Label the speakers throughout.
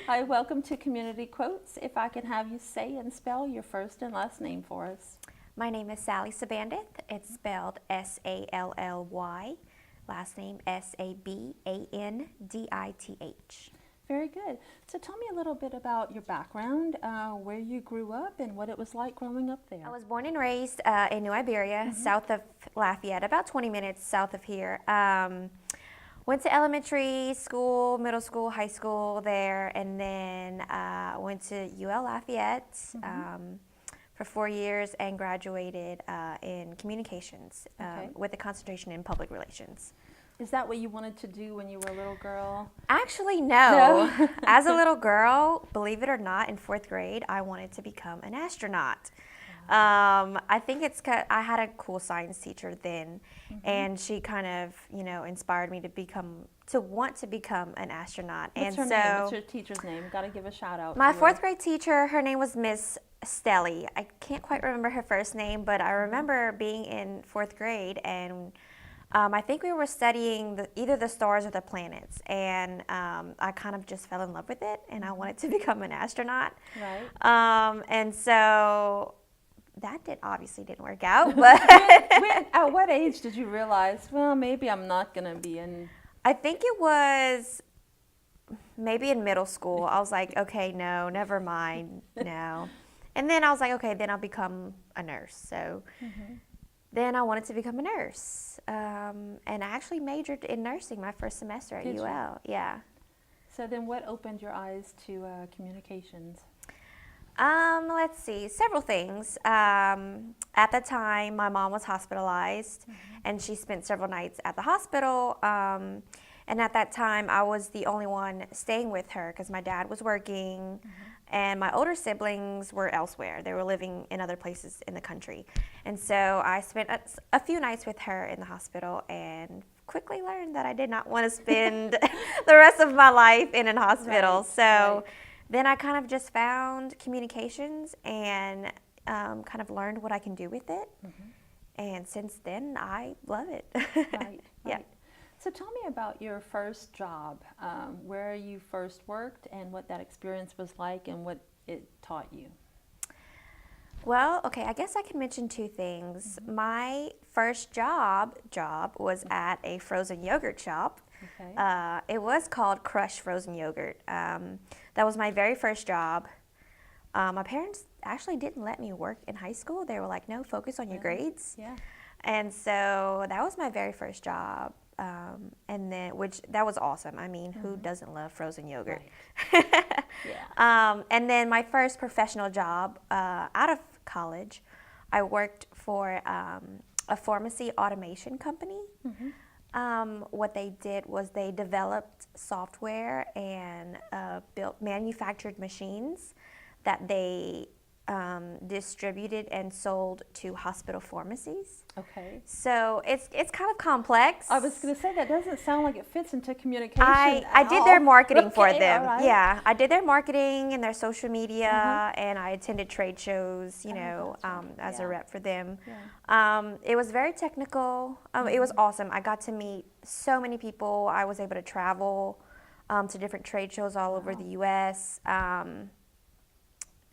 Speaker 1: Hi, welcome to Community Quotes. If I can have you say and spell your first and last name for us.
Speaker 2: My name is Sally Sabandith. It's spelled Sally, last name Sabandith.
Speaker 1: Very good. So tell me a little bit about your background, where you grew up, and what it was like growing up there.
Speaker 2: I was born and raised in New Iberia, south of Lafayette, about 20 minutes south of here. Went to elementary school, middle school, high school there, and then went to UL Lafayette for 4 years and graduated in communications with a concentration in public relations.
Speaker 1: Is that what you wanted to do when you were a little girl?
Speaker 2: Actually, no. As a little girl, believe it or not, in 4th grade, I wanted to become an astronaut. I think it's 'cause I had a cool science teacher then, and she kind of, inspired me to want to become an astronaut.
Speaker 1: What's her name? What's your teacher's name? Got to give a shout out.
Speaker 2: My 4th grade teacher, her name was Miss Stelly. I can't quite remember her first name, but I remember being in 4th grade, and I think we were studying either the stars or the planets, and I kind of just fell in love with it, and I wanted to become an astronaut.
Speaker 1: Right.
Speaker 2: And so that obviously didn't work out. But
Speaker 1: at what age did you realize, well, maybe I'm not going to be in?
Speaker 2: I think it was maybe in middle school. I was like, okay, no, never mind, no. And then I was like, okay, then I'll become a nurse. So then I wanted to become a nurse. And I actually majored in nursing my first semester at UL. Yeah.
Speaker 1: So then what opened your eyes to communications?
Speaker 2: Let's see, several things. At the time, my mom was hospitalized, and she spent several nights at the hospital. And at that time, I was the only one staying with her because my dad was working, and my older siblings were elsewhere. They were living in other places in the country. And so I spent a few nights with her in the hospital and quickly learned that I did not want to spend the rest of my life in a hospital. Then I kind of just found communications and kind of learned what I can do with it. And since then, I love it.
Speaker 1: Right.
Speaker 2: Yeah.
Speaker 1: So tell me about your first job, where you first worked and what that experience was like and what it taught you.
Speaker 2: Well, okay, I guess I can mention 2 things. My first job was at a frozen yogurt shop.
Speaker 1: Okay.
Speaker 2: It was called Crush Frozen Yogurt. That was my very first job. My parents actually didn't let me work in high school. They were like, no, focus on your grades.
Speaker 1: Yeah.
Speaker 2: And so that was my very first job. And then, that was awesome. I mean, who doesn't love frozen yogurt?
Speaker 1: Right. Yeah.
Speaker 2: And then my first professional job out of college, I worked for a pharmacy automation company. What they did was they developed software and manufactured machines that they distributed and sold to hospital pharmacies.
Speaker 1: Okay.
Speaker 2: So it's kind of complex.
Speaker 1: I was going to say that doesn't sound like it fits into communication.
Speaker 2: I did their marketing for them.
Speaker 1: All right.
Speaker 2: Yeah, I did their marketing and their social media, and I attended trade shows, as a rep for them.
Speaker 1: Yeah.
Speaker 2: It was very technical. It was awesome. I got to meet so many people. I was able to travel to different trade shows all over the U.S.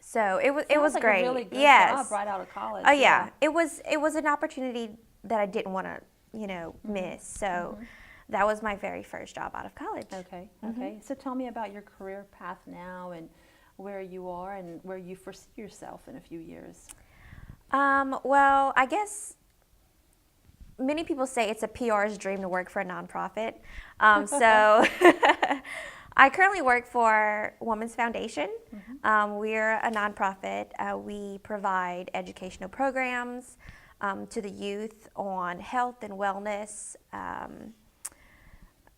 Speaker 2: So it was
Speaker 1: like
Speaker 2: great.
Speaker 1: A really good
Speaker 2: yes.
Speaker 1: job right out of college.
Speaker 2: Oh yeah. It was an opportunity that I didn't want to miss. So that was my very first job out of college.
Speaker 1: Okay. Okay. So tell me about your career path now and where you are and where you foresee yourself in a few years.
Speaker 2: Well, I guess many people say it's a PR's dream to work for a nonprofit. So I currently work for Women's Foundation. We're a nonprofit. We provide educational programs to the youth on health and wellness.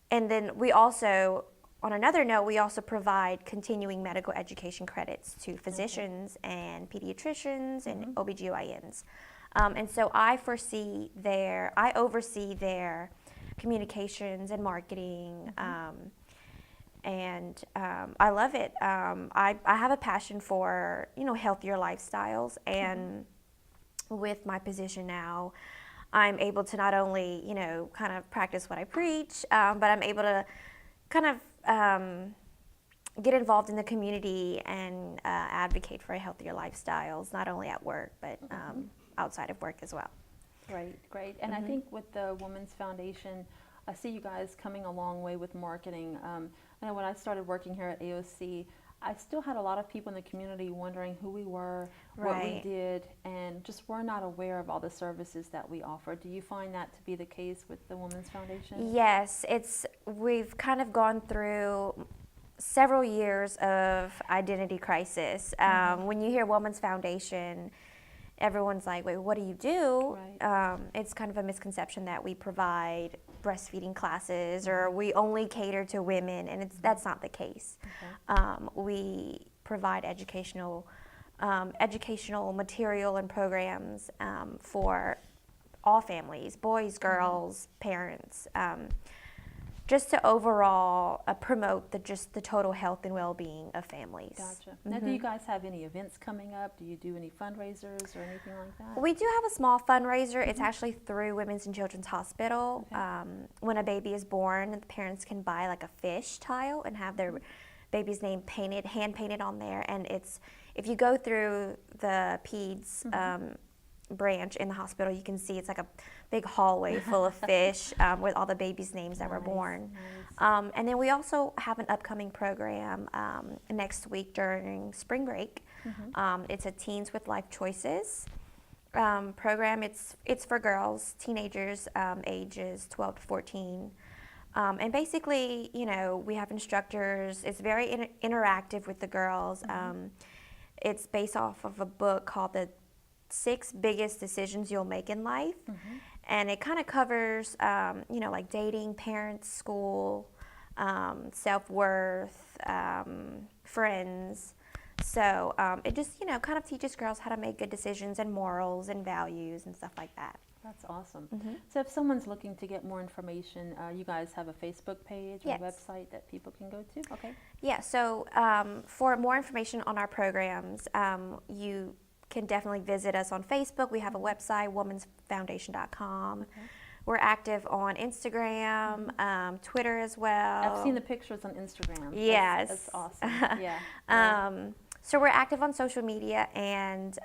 Speaker 2: And then we also, on another note, we also provide continuing medical education credits to physicians and pediatricians and OBGYNs. And so I oversee their communications and marketing. And I love it. I have a passion for healthier lifestyles, and with my position now, I'm able to not only kind of practice what I preach, but I'm able to kind of get involved in the community and advocate for healthier lifestyles, not only at work, but outside of work as well.
Speaker 1: Great, great. And I think with the Women's Foundation, I see you guys coming a long way with marketing. I know when I started working here at AOC, I still had a lot of people in the community wondering who we were, what we did, and just were not aware of all the services that we offer. Do you find that to be the case with the Women's Foundation?
Speaker 2: Yes, we've kind of gone through several years of identity crisis. When you hear Women's Foundation, everyone's like, wait, what do you do?
Speaker 1: Right.
Speaker 2: It's kind of a misconception that we provide breastfeeding classes or we only cater to women, and that's not the case.
Speaker 1: Okay.
Speaker 2: We provide educational material and programs for all families, boys, girls, parents, just to overall promote the total health and well-being of families.
Speaker 1: Gotcha. Now, do you guys have any events coming up? Do you do any fundraisers or anything like that?
Speaker 2: We do have a small fundraiser. It's actually through Women's and Children's Hospital.
Speaker 1: Okay.
Speaker 2: When a baby is born, the parents can buy like a fish tile and have their baby's name hand painted on there. And if you go through the peds branch in the hospital, you can see it's like a big hallway full of fish with all the babies' names that were born.
Speaker 1: Nice.
Speaker 2: And then we also have an upcoming program next week during spring break. It's a Teens with Life Choices program. It's for girls, teenagers, ages 12 to 14. And basically, we have instructors. It's very interactive with the girls. It's based off of a book called The 6 Biggest Decisions You'll Make in Life. And it kind of covers, like dating, parents, school, self-worth, friends. So it just, kind of teaches girls how to make good decisions and morals and values and stuff like that.
Speaker 1: That's awesome. So if someone's looking to get more information, you guys have a Facebook page or website that people can go to? Okay.
Speaker 2: Yeah, so for more information on our programs, you can definitely visit us on Facebook. We have a website, womansfoundation.com.
Speaker 1: Okay.
Speaker 2: We're active on Instagram, Twitter as well.
Speaker 1: I've seen the pictures on Instagram.
Speaker 2: Yes.
Speaker 1: That's awesome. Yeah.
Speaker 2: So we're active on social media, and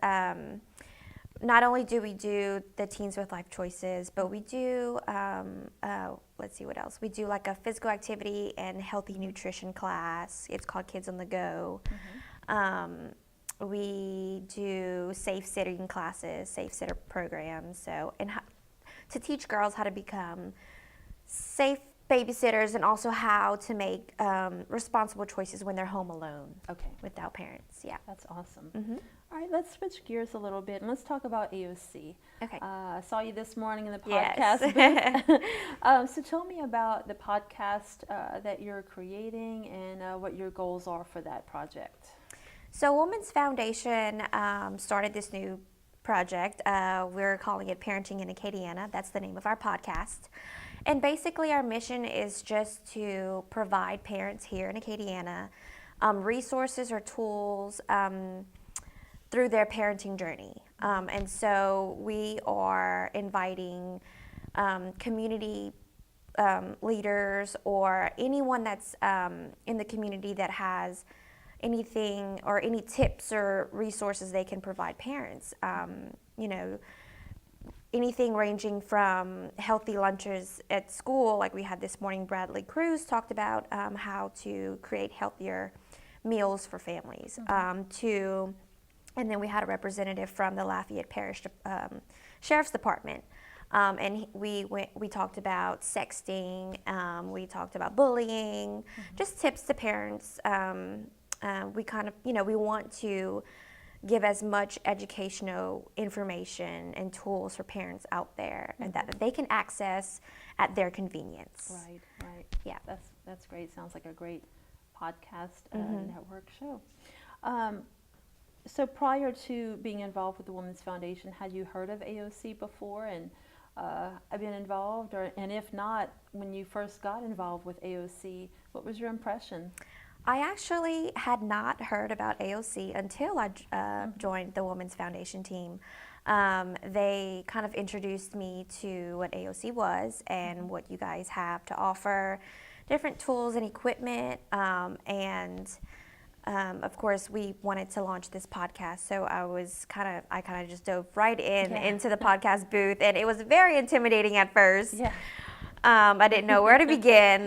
Speaker 2: not only do we do the Teens with Life Choices, but we do, let's see what else. We do like a physical activity and healthy nutrition class. It's called Kids on the Go. We do safe sitting classes, safe sitter programs, to teach girls how to become safe babysitters and also how to make responsible choices when they're home alone without parents. Yeah.
Speaker 1: That's awesome. All right, let's switch gears a little bit and let's talk about AOC.
Speaker 2: Okay.
Speaker 1: I saw you this morning in the podcast booth. So tell me about the podcast that you're creating and what your goals are for that project.
Speaker 2: So Women's Foundation started this new project. We're calling it Parenting in Acadiana. That's the name of our podcast. And basically our mission is just to provide parents here in Acadiana resources or tools through their parenting journey. And so we are inviting community leaders or anyone that's in the community that has anything or any tips or resources they can provide parents. Anything ranging from healthy lunches at school, like we had this morning, Bradley Cruz talked about how to create healthier meals for families, and then we had a representative from the Lafayette Parish Sheriff's Department. And we talked about sexting, we talked about bullying, just tips to parents. We kind of, we want to give as much educational information and tools for parents out there and that they can access at their convenience.
Speaker 1: Right.
Speaker 2: Yeah.
Speaker 1: That's great. Sounds like a great podcast network show. So prior to being involved with the Women's Foundation, had you heard of AOC before and been involved? And if not, when you first got involved with AOC, what was your impression?
Speaker 2: I actually had not heard about AOC until I joined the Women's Foundation team. They kind of introduced me to what AOC was and what you guys have to offer, different tools and equipment, and of course, we wanted to launch this podcast, so I kind of just dove right into the podcast booth, and it was very intimidating at first.
Speaker 1: Yeah.
Speaker 2: I didn't know where to begin,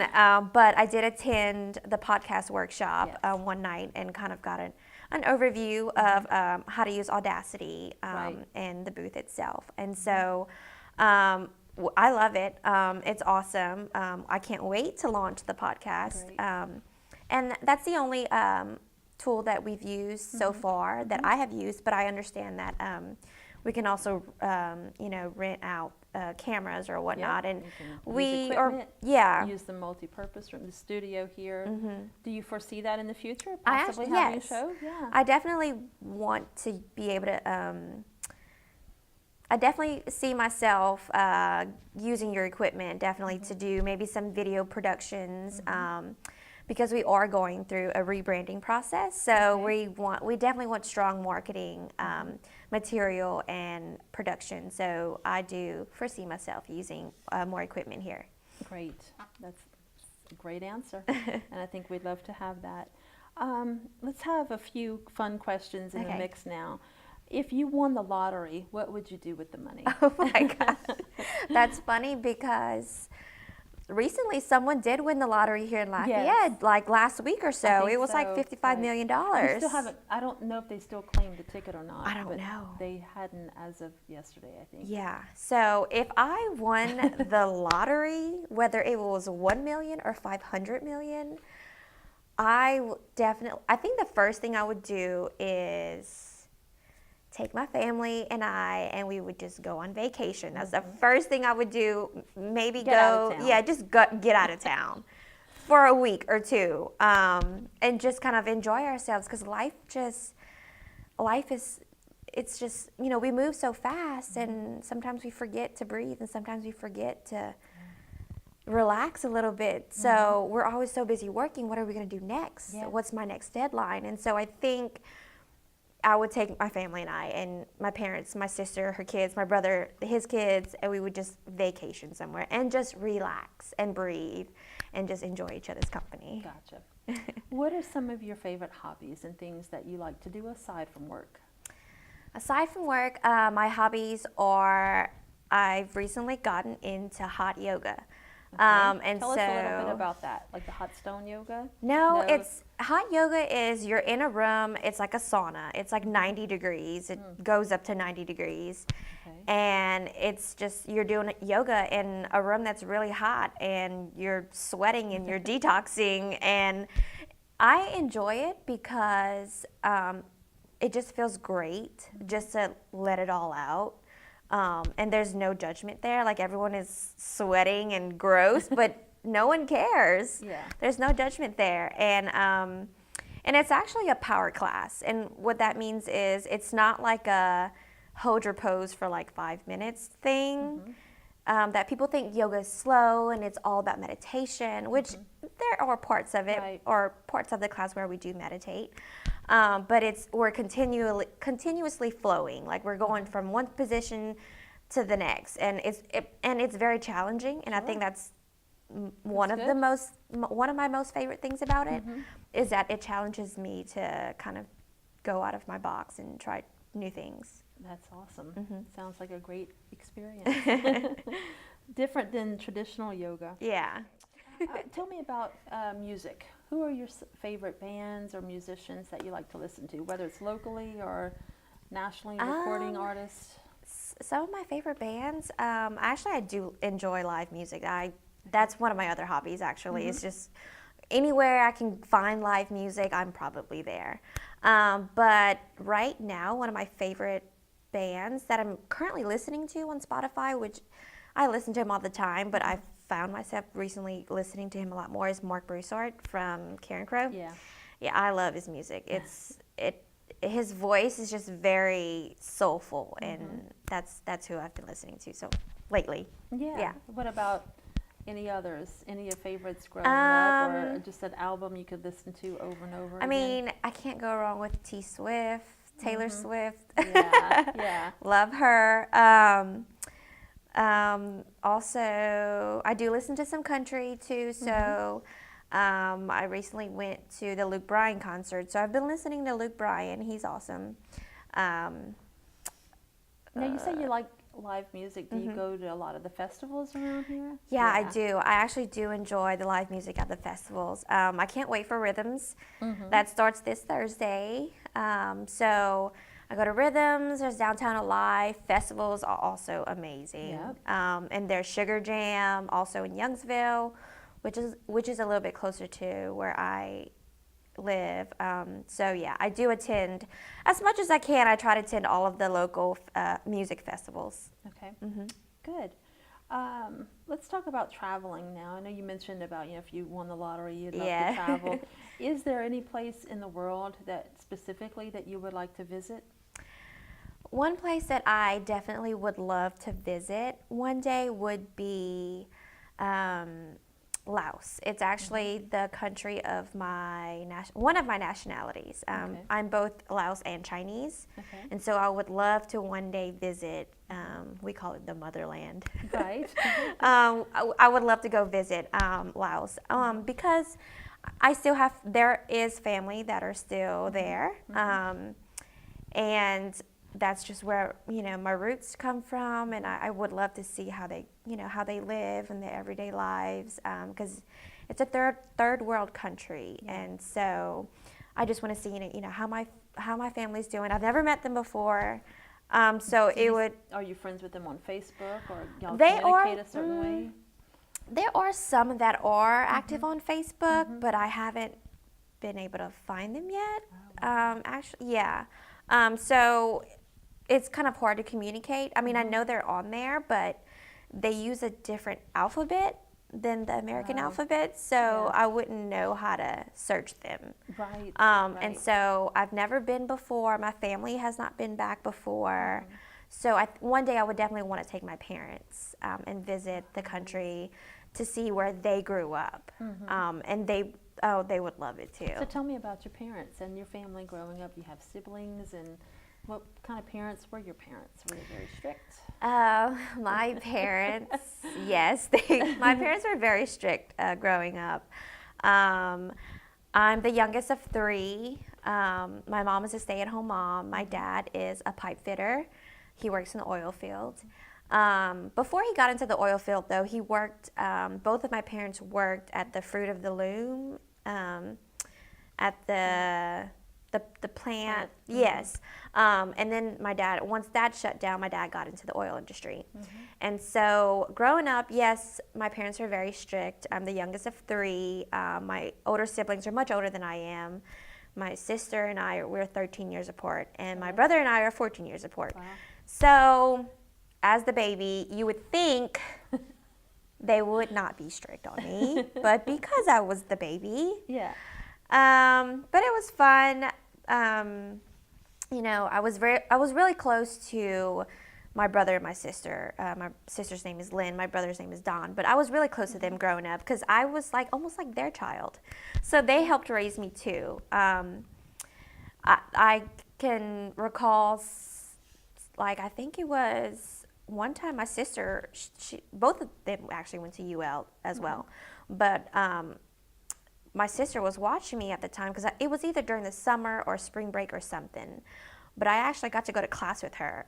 Speaker 2: but I did attend the podcast workshop one night and kind of got an overview of how to use Audacity and the booth itself. And so I love it. It's awesome. I can't wait to launch the podcast. And that's the only tool that we've used so far that I have used, but I understand that we can also, rent out cameras or whatnot, and
Speaker 1: use the multi-purpose from the studio here. Do you foresee that in the future? Possibly having a show? Yeah.
Speaker 2: I definitely want to be able to. I definitely see myself using your equipment, definitely to do maybe some video productions. Because we are going through a rebranding process, so we definitely want strong marketing material and production. So I do foresee myself using more equipment here.
Speaker 1: Great, that's a great answer, and I think we'd love to have that. Let's have a few fun questions in the mix now. If you won the lottery, what would you do with the money?
Speaker 2: Oh my God, that's funny because recently someone did win the lottery here in Lafayette, like last week or so. It was like $55 million.
Speaker 1: We still haven't, I don't know if they still claim the ticket or not.
Speaker 2: I don't know.
Speaker 1: They hadn't as of yesterday, I think.
Speaker 2: Yeah. So if I won the lottery, whether it was 1 million or 500 million, I think the first thing I would do is take my family and we would just go on vacation. That's the first thing I would do. Maybe get out of town for a week or two, and just kind of enjoy ourselves, because it's just, we move so fast, and sometimes we forget to breathe, and sometimes we forget to relax a little bit. So we're always so busy working. What are we going to do next? What's my next deadline? And so I think I would take my family and my parents, my sister, her kids, my brother, his kids, and we would just vacation somewhere and just relax and breathe and just enjoy each other's company.
Speaker 1: Gotcha. What are some of your favorite hobbies and things that you like to do aside from work?
Speaker 2: Aside from work, my hobbies are, I've recently gotten into hot yoga.
Speaker 1: And Tell us a little bit about that, like the hot stone yoga?
Speaker 2: No, it's hot yoga is you're in a room. It's like a sauna. It's like 90 degrees. It goes up to 90 degrees. And it's just, you're doing yoga in a room that's really hot, and you're sweating and you're detoxing. And I enjoy it because it just feels great just to let it all out. And there's no judgment there. Like, everyone is sweating and gross, but no one cares.
Speaker 1: Yeah.
Speaker 2: There's no judgment there. And it's actually a power class. And what that means is it's not like a hold your pose for like 5 minutes thing. That people think yoga is slow and it's all about meditation, which there are parts of it, or parts of the class where we do meditate. But we're continuously flowing. Like, we're going from one position to the next, and it's very challenging. And I think that's one of my most favorite things about it, is that it challenges me to kind of go out of my box and try new things.
Speaker 1: That's awesome. Sounds like a great experience. Different than traditional yoga.
Speaker 2: Yeah.
Speaker 1: Tell me about music. Who are your favorite bands or musicians that you like to listen to, whether it's locally or nationally, recording artists?
Speaker 2: Some of my favorite bands, actually, I do enjoy live music. That's one of my other hobbies, actually. It's just anywhere I can find live music, I'm probably there. But right now, one of my favorite bands that I'm currently listening to on Spotify, which I listen to him all the time, but I've found myself recently listening to him a lot more, is Mark Broussard from Karen Crow. Yeah, I love his music. His voice is just very soulful, and that's who I've been listening to so lately. Yeah.
Speaker 1: What about any others? Any of your favorites growing up, or just an album you could listen to over and over again?
Speaker 2: I mean, I can't go wrong with T Swift, Taylor Swift.
Speaker 1: Yeah.
Speaker 2: Love her. Also, I do listen to some country too. So I recently went to the Luke Bryan concert. So I've been listening to Luke Bryan. He's awesome.
Speaker 1: Now, you say you like live music. Do you go to a lot of the festivals around here?
Speaker 2: Yeah, I do. I actually do enjoy the live music at the festivals. I can't wait for Rhythms. That starts this Thursday. So I go to Rhythms. There's Downtown Alive. Festivals are also amazing.
Speaker 1: Yep.
Speaker 2: And there's Sugar Jam, also in Youngsville, which is a little bit closer to where I live. So yeah, I do attend as much as I can. I try to attend all of the local music festivals.
Speaker 1: Okay, good. Let's talk about traveling now. I know you mentioned about, if you won the lottery, you'd love to travel. Is there any place in the world that specifically that you would like to visit?
Speaker 2: One place that I definitely would love to visit one day would be Laos. It's actually the country of one of my nationalities. I'm both Laos and Chinese, and so I would love to one day visit. We call it the motherland.
Speaker 1: Right.
Speaker 2: I would love to go visit Laos because there is family that are still there, and that's just where my roots come from, and I would love to see how they live in their everyday lives, because it's a third world country, and so I just want to see how my family's doing. I've never met them before, so it would.
Speaker 1: Are you friends with them on Facebook, or y'all
Speaker 2: They
Speaker 1: communicate
Speaker 2: are,
Speaker 1: a certain way?
Speaker 2: There are some that are active on Facebook, but I haven't been able to find them yet. Actually, yeah. So it's kind of hard to communicate. I mean, I know they're on there, but they use a different alphabet than the American alphabet, so I wouldn't know how to search them.
Speaker 1: Right.
Speaker 2: And so I've never been before. My family has not been back before. So one day I would definitely want to take my parents and visit the country to see where they grew up. And they would love it too.
Speaker 1: So tell me about your parents and your family growing up. You have siblings, and what kind of parents were your parents? Were they very strict?
Speaker 2: My parents, yes, my parents were very strict growing up. I'm the youngest of three. My mom is a stay-at-home mom. My dad is a pipe fitter. He works in the oil field. Before he got into the oil field, though, he worked. Both of my parents worked at the Fruit of the Loom, at the plant. Yes. And then once that shut down, my dad got into the oil industry. And so growing up, yes, my parents were very strict. I'm the youngest of three. My older siblings are much older than I am. My sister and we're 13 years apart, and my brother and I are 14 years apart.
Speaker 1: Wow.
Speaker 2: So as the baby, you would think they would not be strict on me, but because I was the baby, but it was fun. I was really close to my brother and my sister. My sister's name is Lynn. My brother's name is Don. But I was really close to them growing up because I was almost like their child. So they helped raise me too. I can recall, I think it was one time my sister, both of them actually went to UL as well. But my sister was watching me at the time because it was either during the summer or spring break or something. But I actually got to go to class with her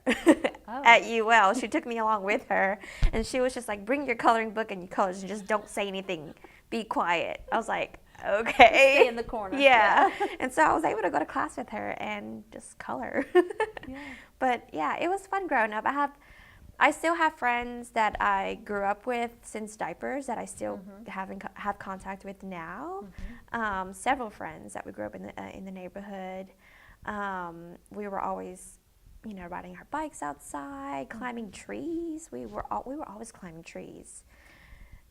Speaker 2: at UL. She took me along with her, and she was just like, bring your coloring book and your colors and just don't say anything. Be quiet. I was like, okay.
Speaker 1: Stay in the corner.
Speaker 2: Yeah. And so I was able to go to class with her and just color. But yeah, it was fun growing up. I still have friends that I grew up with since diapers that I still have contact with now. Several friends that we grew up in the neighborhood. We were always, riding our bikes outside, climbing trees. We were always climbing trees.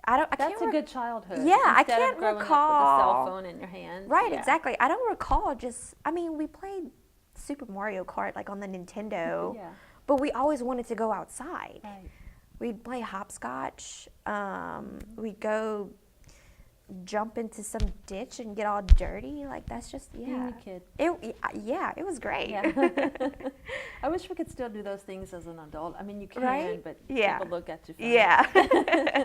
Speaker 1: That's a good childhood.
Speaker 2: Yeah, I
Speaker 1: Instead
Speaker 2: can't
Speaker 1: of growing
Speaker 2: recall.
Speaker 1: up with a cell phone in your hand.
Speaker 2: Right, exactly. I don't recall we played Super Mario Kart on the Nintendo. But we always wanted to go outside.
Speaker 1: Right.
Speaker 2: We'd play hopscotch. We'd go jump into some ditch and get all dirty. Like, that's just,
Speaker 1: Being
Speaker 2: yeah.
Speaker 1: a kid.
Speaker 2: It was great.
Speaker 1: Yeah. I wish we could still do those things as an adult. I mean, you can,
Speaker 2: Right?
Speaker 1: but
Speaker 2: Yeah.
Speaker 1: people look at you funny.
Speaker 2: Yeah.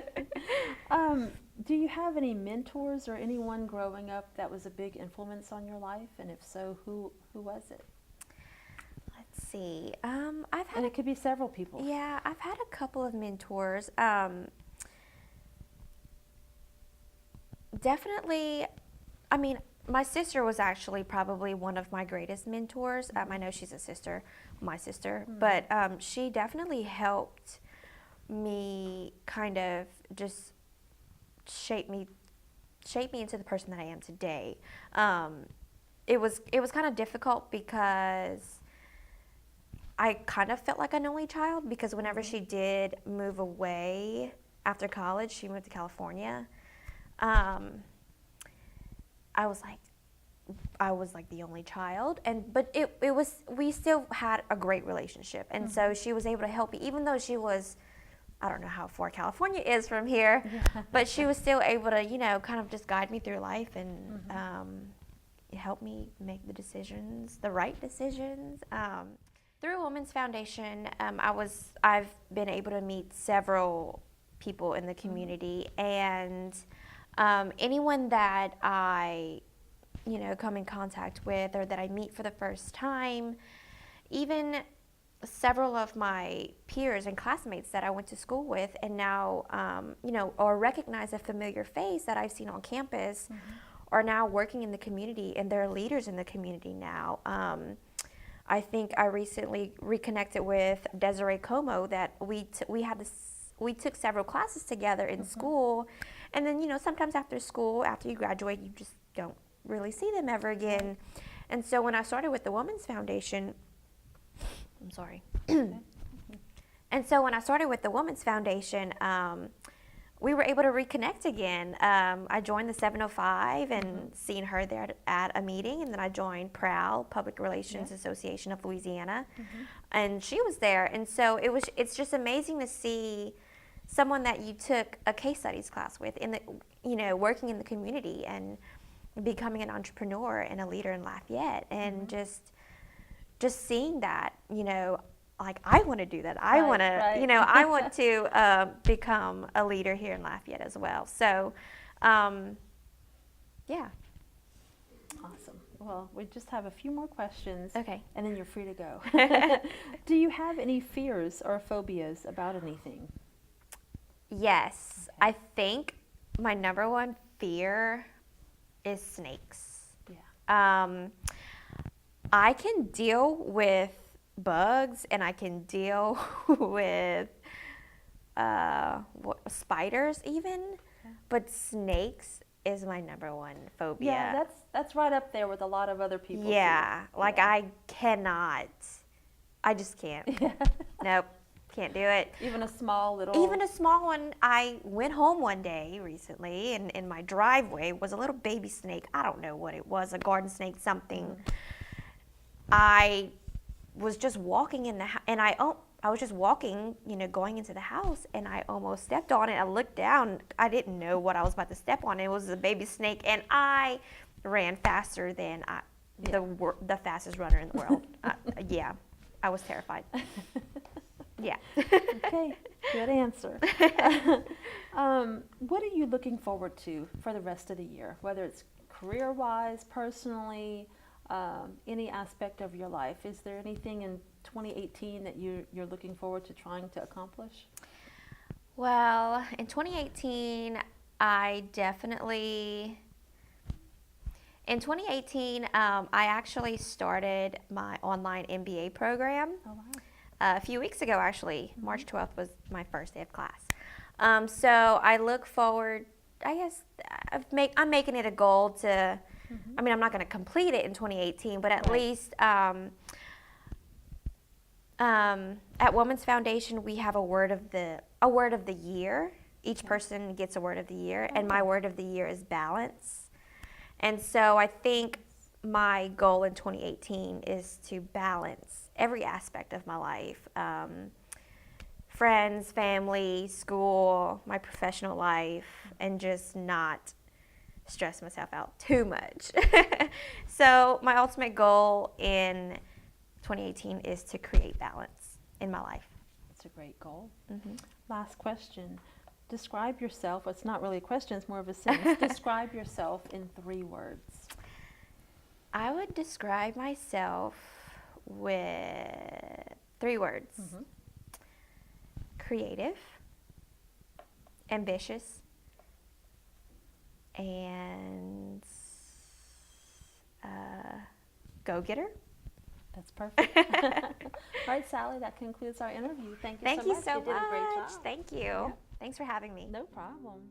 Speaker 1: Do you have any mentors or anyone growing up that was a big influence on your life? And if so, who was it?
Speaker 2: Let's see. I've had
Speaker 1: And it could be several people.
Speaker 2: Yeah, I've had a couple of mentors. Definitely, I mean, my sister was actually probably one of my greatest mentors. I know she's a sister, my sister, but she definitely helped me kind of just shape me into the person that I am today. It was kind of difficult because I kind of felt like an only child, because whenever she did move away after college, she moved to California. I was like the only child, but we still had a great relationship, and so she was able to help me, even though she was, I don't know how far California is from here, but she was still able to, kind of just guide me through life and help me make the right decisions. Through Women's Foundation, I've been able to meet several people in the community, and anyone that I, come in contact with or that I meet for the first time, even several of my peers and classmates that I went to school with and now, or recognize a familiar face that I've seen on campus, are now working in the community, and they're leaders in the community now. I think I recently reconnected with Desiree Como, that we took several classes together in school, and then sometimes after school, after you graduate, you just don't really see them ever again. And so when I started with the Women's Foundation, I'm sorry. And so when I started with the Women's Foundation, we were able to reconnect again. I joined the 705 and seen her there at a meeting, and then I joined PROW, Public Relations Association of Louisiana, and she was there. And so it's just amazing to see someone that you took a case studies class with working in the community and becoming an entrepreneur and a leader in Lafayette, and just seeing that, like, I want to do that. I want to, I want to become a leader here in Lafayette as well. So, yeah.
Speaker 1: Awesome. Well, we just have a few more questions.
Speaker 2: Okay.
Speaker 1: And then you're free to go. Do you have any fears or phobias about anything?
Speaker 2: Yes. I think my number one fear is snakes.
Speaker 1: Yeah.
Speaker 2: I can deal with bugs, and I can deal with spiders even, but snakes is my number one phobia.
Speaker 1: Yeah, that's right up there with a lot of other people.
Speaker 2: Yeah,
Speaker 1: too.
Speaker 2: like I cannot. I just can't. Nope, can't do it.
Speaker 1: Even a small
Speaker 2: one. I went home one day recently, and in my driveway was a little baby snake. I don't know what it was, a garden snake, something. I was just walking in the house, and I was just walking, going into the house, and I almost stepped on it. I looked down. I didn't know what I was about to step on. It was a baby snake, and I ran faster than the fastest runner in the world. Yeah, I was terrified. Yeah.
Speaker 1: Okay, good answer. What are you looking forward to for the rest of the year, whether it's career-wise, personally, any aspect of your life? Is there anything in 2018 that you're looking forward to trying to accomplish?
Speaker 2: Well, in 2018, I actually started my online MBA program.
Speaker 1: Oh, wow.
Speaker 2: A few weeks ago, actually. March 12th was my first day of class. So I look forward, I guess, I'm making it a goal to, I mean, I'm not going to complete it in 2018, but at least at Women's Foundation, we have a word of the year. Each person gets a word of the year, and my word of the year is balance. And so I think my goal in 2018 is to balance every aspect of my life. Friends, family, school, my professional life, and just not stress myself out too much. So my ultimate goal in 2018 is to create balance in my life.
Speaker 1: That's a great goal.
Speaker 2: Mm-hmm.
Speaker 1: Last question. Describe yourself. It's not really a question, it's more of a sentence. Describe yourself in 3 words.
Speaker 2: I would describe myself with 3 words.
Speaker 1: Mm-hmm.
Speaker 2: Creative, ambitious, and go-getter.
Speaker 1: That's perfect. All right, Sally, that concludes our interview. Thank you so much.
Speaker 2: Thank you so
Speaker 1: You did a great
Speaker 2: much.
Speaker 1: job.
Speaker 2: Thank you.
Speaker 1: Yeah.
Speaker 2: Thanks for having me.
Speaker 1: No problem.